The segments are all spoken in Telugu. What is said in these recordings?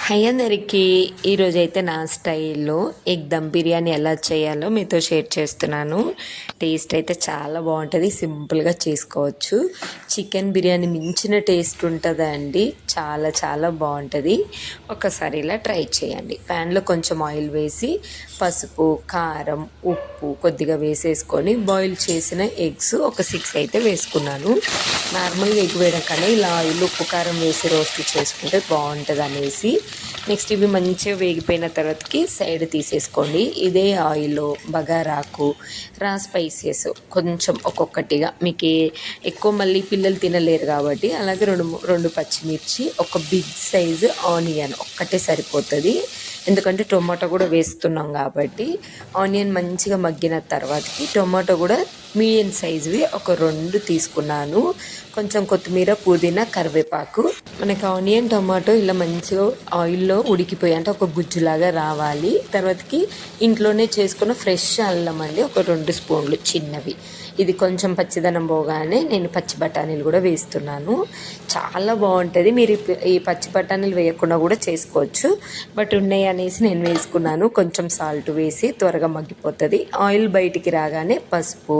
హై అందరికి ఈరోజైతే నా స్టైల్లో ఎగ్ దమ్ బిర్యానీ ఎలా చేయాలో మీతో షేర్ చేస్తున్నాను. టేస్ట్ అయితే చాలా బాగుంటుంది, సింపుల్గా చేసుకోవచ్చు. చికెన్ బిర్యానీ మించిన టేస్ట్ ఉంటుందండి, చాలా చాలా బాగుంటుంది. ఒకసారి ఇలా ట్రై చేయండి. ప్యాన్లో కొంచెం ఆయిల్ వేసి పసుపు, కారం, ఉప్పు కొద్దిగా వేసేసుకొని బాయిల్ చేసిన ఎగ్స్ ఒక 6 అయితే వేసుకున్నాను. నార్మల్గా ఎగ్ వేయడం కన్నా ఇలా ఆయిల్, ఉప్పు, కారం వేసి రోస్ట్ చేసుకుంటే బాగుంటుంది అనేసి. నెక్స్ట్ ఇవి మంచిగా వేగిపోయిన తర్వాతకి సైడ్ తీసేసుకోండి. ఇదే ఆయిల్లో బగారాకు, స్పైసెస్ కొంచెం ఒక్కొక్కటిగా మీకు ఎక్కువ మళ్ళీ పిల్లలు తినలేరు కాబట్టి అలాగే రెండు పచ్చిమిర్చి, ఒక బిగ్ సైజు ఆనియన్ ఒక్కటే సరిపోతుంది. ఎందుకంటే టొమాటో కూడా వేస్తున్నాం కాబట్టి. ఆనియన్ మంచిగా మగ్గిన తర్వాతకి టొమాటో కూడా మీడియం సైజువి ఒక 2 తీసుకున్నాను. కొంచెం కొత్తిమీర, పుదీనా, కరివేపాకు. మనకి ఆనియన్, టొమాటో ఇలా మంచిగా ఆయిల్లో ఉడికిపోయి అంటే ఒక గుజ్జులాగా రావాలి. తర్వాతకి ఇంట్లోనే చేసుకున్న ఫ్రెష్ అల్లం అండి, ఒక 2 స్పూన్లు చిన్నవి. ఇది కొంచెం పచ్చిదనం పోగానే నేను పచ్చి బఠానీలు కూడా వేస్తున్నాను. చాలా బాగుంటుంది. మీరు ఈ పచ్చి బఠానీలు వేయకుండా కూడా చేసుకోవచ్చు, బట్ ఉన్నాయి అనేసి నేను వేసుకున్నాను. కొంచెం సాల్ట్ వేసి త్వరగా మగ్గిపోతుంది. ఆయిల్ బయటికి రాగానే పసుపు,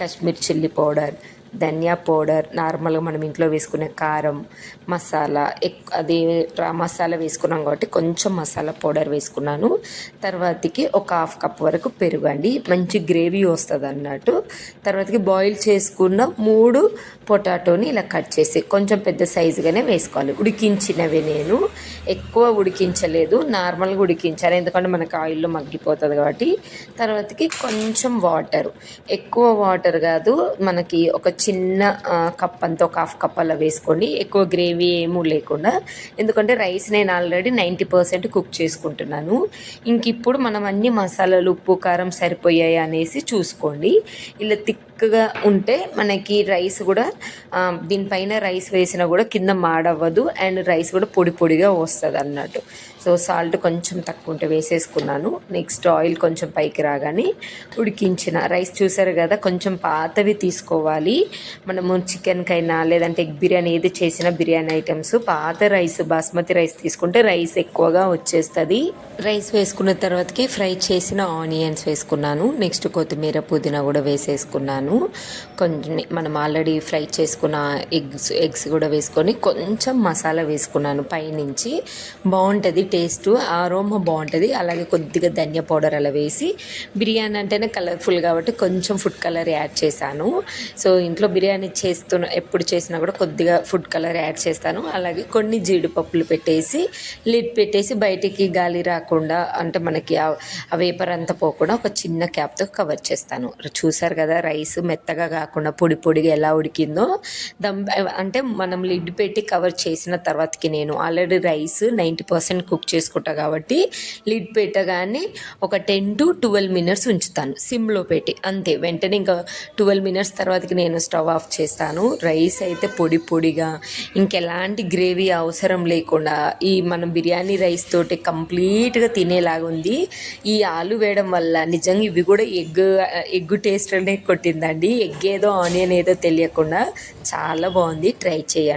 కాశ్మీర్ చిల్లీ పౌడర్, ధనియా పౌడర్, నార్మల్గా మనం ఇంట్లో వేసుకునే కారం, మసాలా అది మసాలా వేసుకున్నాం కాబట్టి కొంచెం మసాలా పౌడర్ వేసుకున్నాను. తర్వాతకి ఒక 1/2 కప్ వరకు పెరుగు అండి, మంచి గ్రేవీ వస్తుంది అన్నట్టు. తర్వాతకి బాయిల్ చేసుకున్న 3 పొటాటోని ఇలా కట్ చేసి కొంచెం పెద్ద సైజుగానే వేసుకోవాలి. ఉడికించినవి, నేను ఎక్కువ ఉడికించలేదు, నార్మల్గా ఉడికించాలి ఎందుకంటే మనకు ఆయిల్లో మగ్గిపోతుంది కాబట్టి. తర్వాతకి కొంచెం వాటర్, ఎక్కువ వాటర్ కాదు, మనకి ఒక చిన్న కప్ అంతా ఒక 1/2 కప్ అలా వేసుకోండి. ఎక్కువ గ్రేవీ ఏమీ లేకుండా, ఎందుకంటే రైస్ నేను ఆల్రెడీ 90% కుక్ చేసుకుంటున్నాను. ఇంక ఇప్పుడు మనం అన్ని మసాలాలు, ఉప్పు, కారం సరిపోయాయి అనేసి చూసుకోండి. ఇలా థిక్గా ఉంటే మనకి రైస్ కూడా దీనిపైన రైస్ వేసినా కూడా కింద మాడవ్వదు అండ్ రైస్ కూడా పొడి పొడిగా వస్తుంది అన్నట్టు. సో సాల్ట్ కొంచెం తక్కువ ఉంటే వేసేసుకున్నాను. నెక్స్ట్ ఆయిల్ కొంచెం పైకి రాగానే ఉడికించిన రైస్ చూసారు కదా, కొంచెం పాతవి తీసుకోవాలి. మనము చికెన్కైనా లేదంటే ఎగ్ బిర్యానీ ఏది చేసినా బిర్యానీ ఐటమ్స్ పాత రైస్, బాస్మతి రైస్ తీసుకుంటే రైస్ ఎక్కువగా వచ్చేస్తుంది. రైస్ వేసుకున్న తర్వాతకి ఫ్రై చేసిన ఆనియన్స్ వేసుకున్నాను. నెక్స్ట్ కొత్తిమీర, పుదీనా కూడా వేసేసుకున్నాను. కొంచెం మనం ఆల్రెడీ ఫ్రై చేసుకున్న ఎగ్స్ కూడా వేసుకొని కొంచెం మసాలా వేసుకున్నాను పైనుంచి. బాగుంటుంది టేస్ట్, ఆరోమా బాగుంటుంది. అలాగే కొద్దిగా ధనియా పౌడర్ అలా వేసి, బిర్యానీ అంటేనే కలర్ఫుల్ కాబట్టి కొంచెం ఫుడ్ కలర్ యాడ్ చేశాను. సో ఇంట్లో బిర్యానీ ఎప్పుడు చేసినా కూడా కొద్దిగా ఫుడ్ కలర్ యాడ్ చేస్తాను. అలాగే కొన్ని జీడిపప్పులు పెట్టేసి లిడ్ పెట్టేసి బయటికి గాలి రాకుండా అంటే మనకి ఆ వేపర్ అంతా పోకుండా ఒక చిన్న క్యాప్తో కవర్ చేస్తాను. చూసారు కదా రైస్ మెత్తగా కాకుండా పొడి పొడిగా ఎలా ఉడికిందో. అంటే మనం లిడ్ పెట్టి కవర్ చేసిన తర్వాతకి నేను ఆల్రెడీ రైస్ 90% కుక్ చేసుకుంటా కాబట్టి లిడ్ పెట్టగానే ఒక 10 to 12 minutes ఉంచుతాను సిమ్లో పెట్టి, అంతే. వెంటనే ఇంకా 12 minutes తర్వాతకి నేను స్టవ్ ఆఫ్ చేస్తాను. రైస్ అయితే పొడి పొడిగా ఇంకెలాంటి గ్రేవీ అవసరం లేకుండా ఈ మనం బిర్యానీ రైస్ తోటి కంప్లీట్గా తినేలాగా ఉంది. ఈ ఆలు వేయడం వల్ల నిజంగా ఇవి కూడా ఎగ్ టేస్ట్ అనే కొట్టిందండి. ఎగ్ ఏదో ఆనియన్ ఏదో తెలియకుండా చాలా బాగుంది. ట్రై చేయండి.